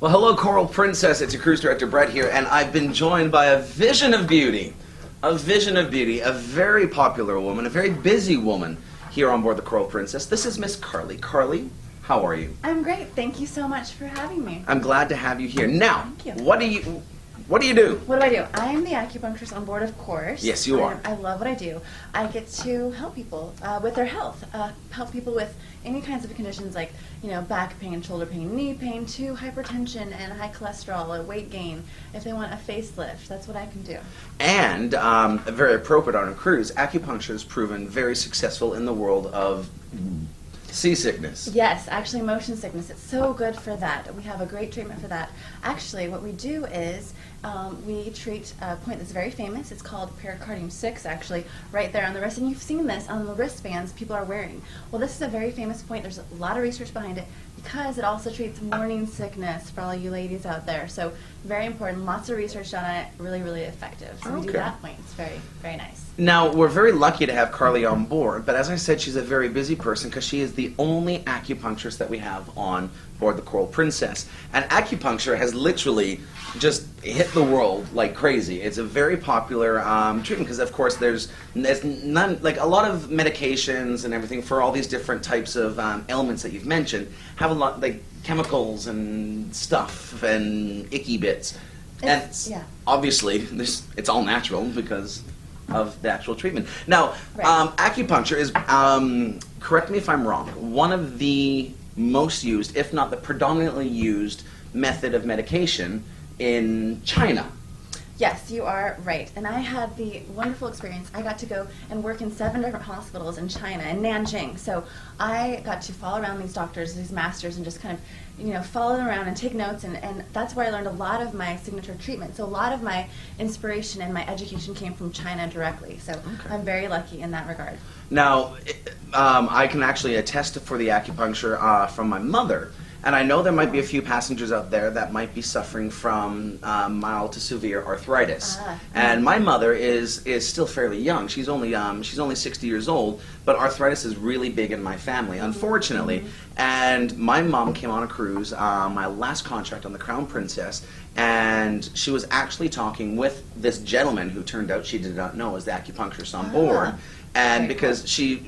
Well, hello, Coral Princess. It's your cruise director, Brett, here, and I've been joined by a vision of beauty. A vision of beauty, a very popular woman, a very busy woman here on board the Coral Princess. This is Miss Carly. Carly, how are you? I'm great. Thank you so much for having me. I'm glad to have you here. Now, Thank you. what do you do? What do I do? I'm the acupuncturist on board, of course. Yes, you are. I love what I do. I get to help people with their health, help people with any kinds of conditions like, back pain, shoulder pain, knee pain, to hypertension and high cholesterol, weight gain. If they want a facelift, that's what I can do. And, very appropriate on a cruise, acupuncture has proven very successful in the world of seasickness. Yes, actually motion sickness. It's so good for that. We have a great treatment for that. Actually, what we do is we treat a point that's very famous. It's called Pericardium 6, actually, right there on the wrist. And you've seen this on the wristbands people are wearing. Well, this is a very famous point. There's a lot of research behind it because it also treats morning sickness for all you ladies out there. So very important. Lots of research done on it. Really, really effective. So we do that point. It's very, very nice. Now, we're very lucky to have Carly on board, but as I said, she's a very busy person because she is the only acupuncturist that we have on board the Coral Princess. And acupuncture has literally just hit the world like crazy. It's a very popular treatment because, of course, there's none, like a lot of medications and everything for all these different types of ailments that you've mentioned have a lot, like chemicals and stuff and icky bits. And obviously, it's all natural because of the actual treatment. Now, acupuncture is, correct me if I'm wrong, one of the most used, if not the predominantly used, method of medication in China. Yes, you are right. And I had the wonderful experience. I got to go and work in 7 different hospitals in China, in Nanjing. So I got to follow around these doctors, these masters, and just kind of, follow them around and take notes. And that's where I learned a lot of my signature treatment. So a lot of my inspiration and my education came from China directly. So I'm very lucky in that regard. Now, I can actually attest for the acupuncture from my mother. And I know there might be a few passengers out there that might be suffering from mild to severe arthritis. And my mother is still fairly young. She's only 60 years old, but arthritis is really big in my family, unfortunately. And my mom came on a cruise, my last contract on the Crown Princess, and she was actually talking with this gentleman who turned out she did not know was the acupuncturist on board. And because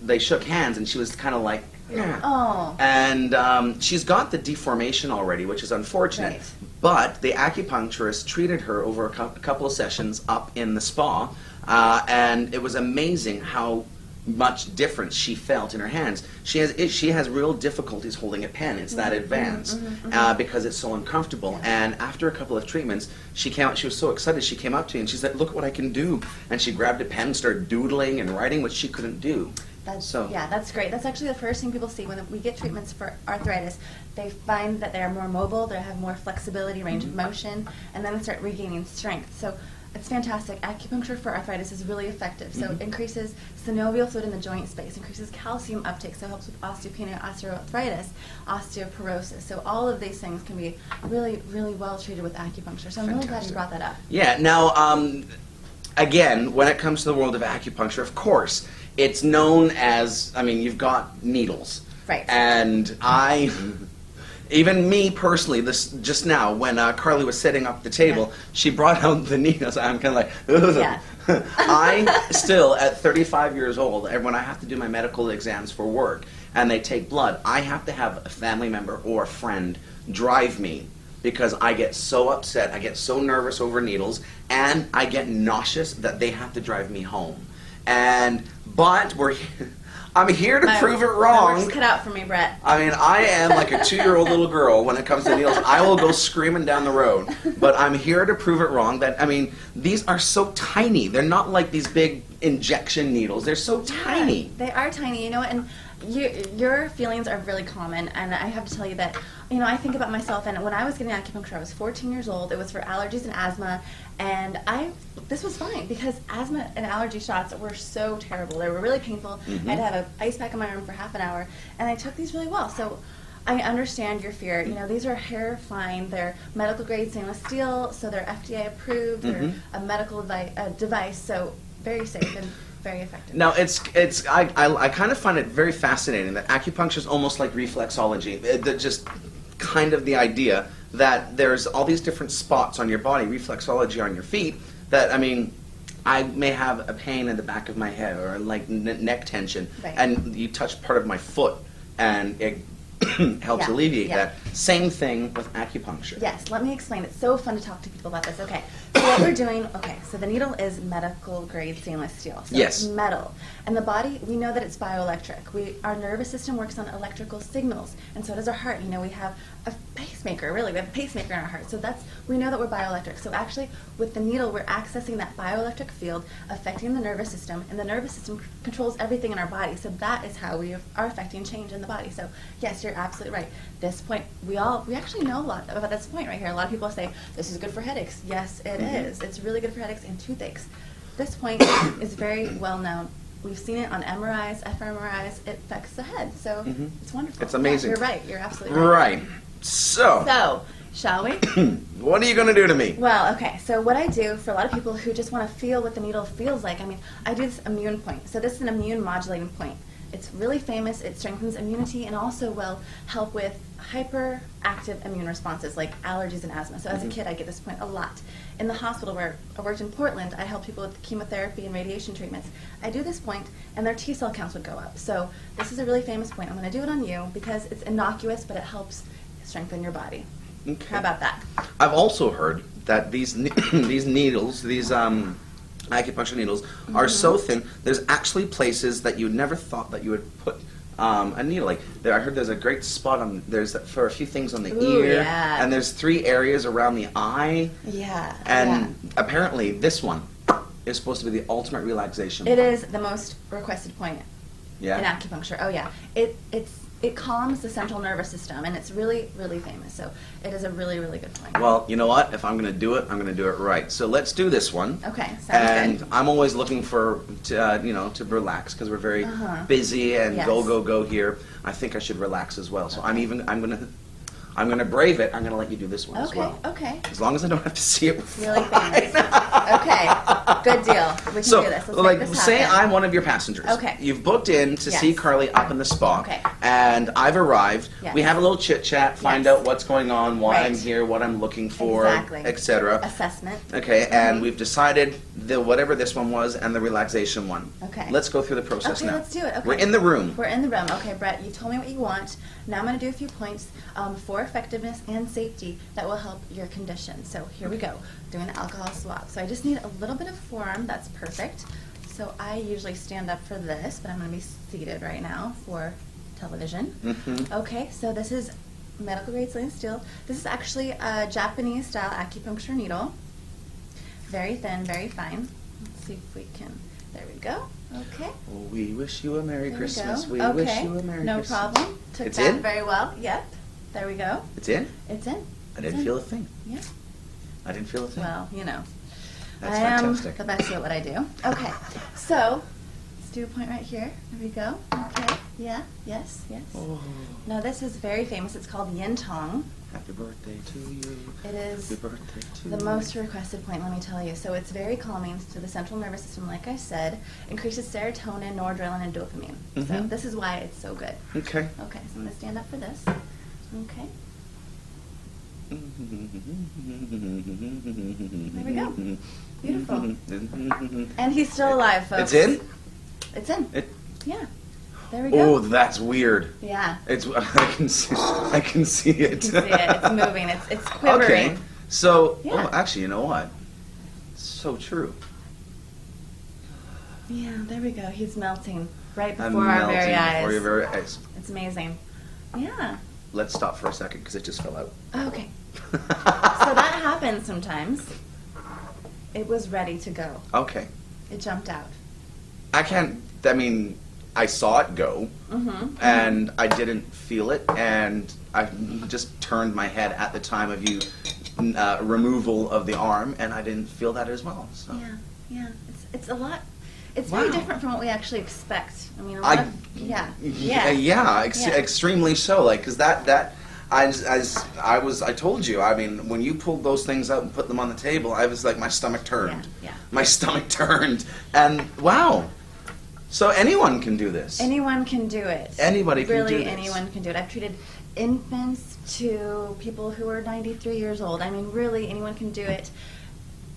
they shook hands, and she was kind of like, and she's got the deformation already, which is unfortunate. But the acupuncturist treated her over a couple of sessions up in the spa, and it was amazing how much difference she felt in her hands. She has real difficulties holding a pen. It's that advanced because it's so uncomfortable. And after a couple of treatments, she came out. She was so excited. She came up to me and she said, "Look what I can do!" And she grabbed a pen, and started doodling and writing, which she couldn't do. That's great. That's actually the first thing people see when we get treatments for arthritis. They find that they're more mobile, they have more flexibility, range of motion, and then they start regaining strength. So it's fantastic. Acupuncture for arthritis is really effective. So it increases synovial fluid in the joint space, increases calcium uptake, so it helps with osteopenia, osteoarthritis, osteoporosis. So all of these things can be really, really well treated with acupuncture. So I'm really glad you brought that up. Yeah. Now, again, when it comes to the world of acupuncture, of course, it's known as, you've got needles. Right. And even me personally, this just now, when Carly was setting up the table, she brought out the needles. I'm kind of like, ugh. I still, at 35 years old, and when I have to do my medical exams for work, and they take blood, I have to have a family member or a friend drive me because I get so upset, I get so nervous over needles, and I get nauseous that they have to drive me home. But I'm here to prove it wrong. My work's cut out for me, Brett. I am like a 2-year-old little girl when it comes to needles. I will go screaming down the road. But I'm here to prove it wrong that, these are so tiny. They're not like these big injection needles. They're so tiny. They are tiny, and your feelings are really common, and I have to tell you that, I think about myself, and when I was getting acupuncture, I was 14 years old. It was for allergies and asthma, and this was fine because asthma and allergy shots were so terrible. They were really painful. I had to have an ice pack in my arm for half an hour, and I took these really well. So I understand your fear. These are hair fine. They're medical grade stainless steel, so they're FDA approved. They're a medical device, so very safe and very effective. Now, I kind of find it very fascinating that acupuncture is almost like reflexology. Just kind of the idea that there's all these different spots on your body, reflexology on your feet, that, I mean, I may have a pain in the back of my head or like neck tension, Right. and you touch part of my foot, and it helps Yeah, alleviate yeah. that. Same thing with acupuncture. Yes, let me explain. It's so fun to talk to people about this. Okay, so what we're doing, so the needle is medical grade stainless steel. So Yes. it's metal. And the body, we know that it's bioelectric. Our nervous system works on electrical signals, and so does our heart. You know, we have a pacemaker, really. We have a pacemaker in our heart. So we know that we're bioelectric. So actually, with the needle, we're accessing that bioelectric field, affecting the nervous system, and the nervous system controls everything in our body. So that is how we are affecting change in the body. So yes, you're absolutely right. This point, we actually know a lot about this point right here. A lot of people say, this is good for headaches. Yes, it is. It's really good for headaches and toothaches. This point is very well known. We've seen it on MRIs, fMRIs. It affects the head. So it's wonderful. It's amazing. Yeah, you're right. You're absolutely right. Right. So, shall we? what are you going to do to me? Well, okay, so what I do for a lot of people who just want to feel what the needle feels like, I do this immune point. So this is an immune modulating point. It's really famous. It strengthens immunity and also will help with hyperactive immune responses like allergies and asthma. So as a kid, I get this point a lot. In the hospital where I worked in Portland, I helped people with chemotherapy and radiation treatments. I do this point, and their T cell counts would go up. So this is a really famous point. I'm going to do it on you because it's innocuous, but it helps strengthen your body. Okay. How about that? I've also heard that these these needles, these acupuncture needles, are so thin. There's actually places that you never thought that you would put a needle. Like I heard there's a great spot on. There's for a few things on the Ooh, ear, yeah. and there's 3 areas around the eye. Yeah. And apparently, this one is supposed to be the ultimate relaxation. It is the most requested point Yeah. in acupuncture. Oh yeah, it calms the central nervous system, and it's really, really famous. So it is a really, really good point. Well, you know what? If I'm going to do it, I'm going to do it right. So let's do this one. Okay, sounds And good. I'm always looking to relax because we're very busy and Yes. go here. I think I should relax as well. So I'm gonna brave it. I'm gonna let you do this one as Okay, well. okay. As long as I don't have to see it. Really famous. Okay, good deal. We can So, do this. Let's like, make this say happen. I'm one of your passengers. Okay. You've booked in to see Yes. Carly up in the spa. Okay. And I've arrived. Yes. We have a little chit chat, find Yes. out what's going on, why Right. I'm here, what I'm looking for, Exactly. etc. Assessment. Okay, and we've decided whatever this one was and the relaxation one. Okay. Let's go through the process Okay, now. let's do it. Okay. We're in the room. We're in the room. Okay, Brett, you told me what you want. Now I'm going to do a few points for effectiveness and safety that will help your condition. So here we go, doing the alcohol swab. So I just need a little bit of form. That's perfect. So I usually stand up for this, but I'm going to be seated right now for television. Okay, so this is medical grade stainless steel. This is actually a Japanese style acupuncture needle. Very thin, very fine. Let's see if we can, there we go. Okay. We wish you a Merry There Christmas. We We go. wish Okay. you a Merry No Christmas. problem. Took It's that in? very well. Yep. There we go. It's in? It's in. I didn't feel a thing. Yeah. I didn't feel a thing. Well, you know. That's I am fantastic. the best at what I do. Okay. So, let's do a point right here. There we go. Okay. Yeah. Yes. Yes. Oh, Now this is very famous. It's called yin tong. happy birthday to you. It is Happy birthday to the you. most requested point, let me tell you. So it's very calming to the central nervous system, like I said. Increases serotonin, noradrenaline, and dopamine. So Mhm. this is why it's so good. Okay. Okay, so I'm going to stand up for this. Okay. There we go. Beautiful. And he's still alive, folks. It's in? It's in. It, Yeah. There we oh, go. that's weird. Yeah. It's I can see it. You can see it. It's moving. It's quivering. Okay. So, Yeah. oh, actually, you know what? It's so true. Yeah, there we go. He's melting right I'm before our melting very eyes. before your very eyes. It's amazing. Yeah. Let's stop for a second because it just fell out. Okay. So that happens sometimes. It was ready to go. Okay. It jumped out. I saw it go, Mm-hmm. and I didn't feel it, and I just turned my head at the time of you removal of the arm, and I didn't feel that as well. So. Yeah, yeah. It's a lot. It's Wow. very different from what we actually expect. I mean, a lot of Extremely so. Like, cause I told you. I mean, when you pulled those things out and put them on the table, I was like, my stomach turned. Yeah. My stomach turned, and wow. So anyone can do this. Anyone can do it. Anybody can really, do this. anyone can do it. I've treated infants to people who are 93 years old. I mean, really, anyone can do it.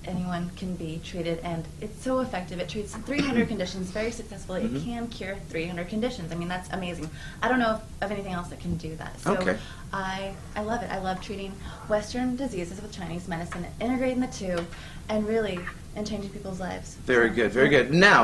Anyone can be treated, and it's so effective. It treats 300 conditions very successfully. It can cure 300 conditions. I mean, that's amazing. I don't know of anything else that can do that. So Okay. I love it. I love treating Western diseases with Chinese medicine, integrating the two, and really and changing people's lives. Very So, good, very yeah. good. Now,